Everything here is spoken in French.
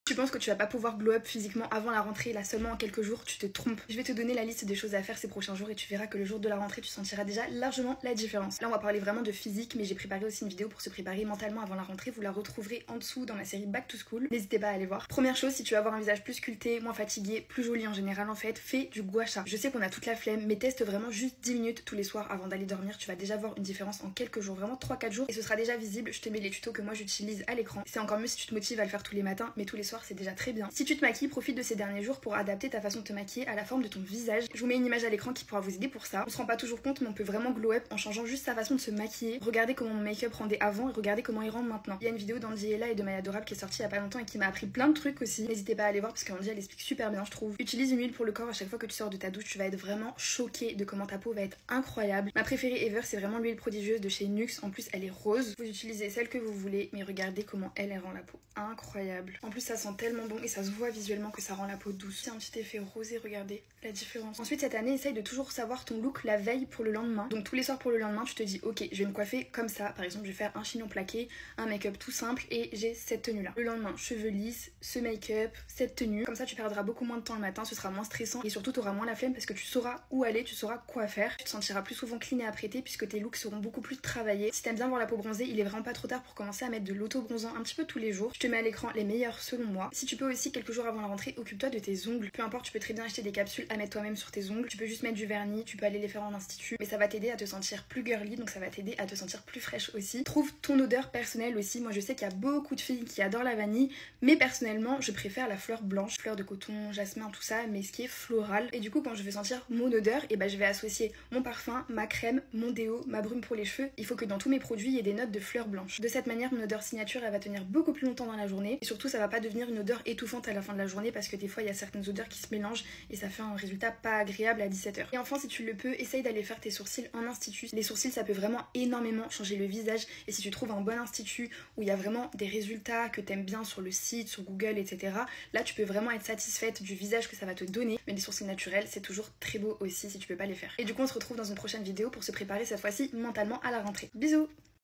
Tu penses que tu vas pas pouvoir glow up physiquement avant la rentrée, là seulement en quelques jours, tu te trompes. Je vais te donner la liste des choses à faire ces prochains jours et tu verras que le jour de la rentrée tu sentiras déjà largement la différence. Là on va parler vraiment de physique, mais j'ai préparé aussi une vidéo pour se préparer mentalement avant la rentrée, vous la retrouverez en dessous dans ma série Back to School, n'hésitez pas à aller voir. Première chose, si tu veux avoir un visage plus sculpté, moins fatigué, plus joli en général en fait, fais du gua sha. Je sais qu'on a toute la flemme, mais teste vraiment juste 10 minutes tous les soirs avant d'aller dormir, tu vas déjà voir une différence en quelques jours, vraiment 3-4 jours et ce sera déjà visible. Je te mets les tutos que moi j'utilise à l'écran. C'est encore mieux si tu te motives à le faire tous les matins, mais tous les soirs c'est déjà très bien. Si tu te maquilles, profite de ces derniers jours pour adapter ta façon de te maquiller à la forme de ton visage. Je vous mets une image à l'écran qui pourra vous aider pour ça. On se rend pas toujours compte, mais on peut vraiment glow up en changeant juste sa façon de se maquiller. Regardez comment mon make-up rendait avant et regardez comment il rend maintenant. Il y a une vidéo d'Andy Ella et de Maya Adorable qui est sortie il y a pas longtemps et qui m'a appris plein de trucs aussi. N'hésitez pas à aller voir parce qu'Andy elle explique super bien je trouve. Utilise une huile pour le corps à chaque fois que tu sors de ta douche, tu vas être vraiment choqué de comment ta peau va être incroyable. Ma préférée ever c'est vraiment l'huile prodigieuse de chez NYX, en plus elle est rose. Vous utilisez celle que vous voulez, mais regardez comment elle rend la peau incroyable. En plus ça sent tellement bon et ça se voit visuellement que ça rend la peau douce. C'est un petit effet rosé, regardez la différence. Ensuite cette année essaye de toujours savoir ton look la veille pour le lendemain. Donc tous les soirs pour le lendemain tu te dis ok je vais me coiffer comme ça. Par exemple je vais faire un chignon plaqué, un make-up tout simple et j'ai cette tenue là. Le lendemain cheveux lisses, ce make-up, cette tenue. Comme ça tu perdras beaucoup moins de temps le matin, ce sera moins stressant et surtout tu auras moins la flemme parce que tu sauras où aller, tu sauras quoi faire. Tu te sentiras plus souvent clean et apprêté puisque tes looks seront beaucoup plus travaillés. Si t'aimes bien voir la peau bronzée, il est vraiment pas trop tard pour commencer à mettre de l'auto-bronzant un petit peu tous les jours. Je te mets à l'écran les meilleurs selon moi. Si tu peux aussi quelques jours avant la rentrée, occupe-toi de tes ongles. Peu importe, tu peux très bien acheter des capsules à mettre toi-même sur tes ongles. Tu peux juste mettre du vernis, tu peux aller les faire en institut, mais ça va t'aider à te sentir plus girly, donc ça va t'aider à te sentir plus fraîche aussi. Trouve ton odeur personnelle aussi. Moi je sais qu'il y a beaucoup de filles qui adorent la vanille, mais personnellement je préfère la fleur blanche, fleur de coton, jasmin, tout ça, mais ce qui est floral. Et du coup quand je veux sentir mon odeur, et je vais associer mon parfum, ma crème, mon déo, ma brume pour les cheveux. Il faut que dans tous mes produits il y ait des notes de fleurs blanches. De cette manière mon odeur signature elle va tenir beaucoup plus longtemps dans la journée et surtout ça va pas devenir une odeur étouffante à la fin de la journée parce que des fois il y a certaines odeurs qui se mélangent et ça fait un résultat pas agréable à 17h. Et enfin si tu le peux, essaye d'aller faire tes sourcils en institut. Les sourcils ça peut vraiment énormément changer le visage et si tu trouves un bon institut où il y a vraiment des résultats que t'aimes bien sur le site, sur Google, etc. Là tu peux vraiment être satisfaite du visage que ça va te donner. Mais les sourcils naturels c'est toujours très beau aussi si tu peux pas les faire. Et du coup on se retrouve dans une prochaine vidéo pour se préparer cette fois-ci mentalement à la rentrée. Bisous!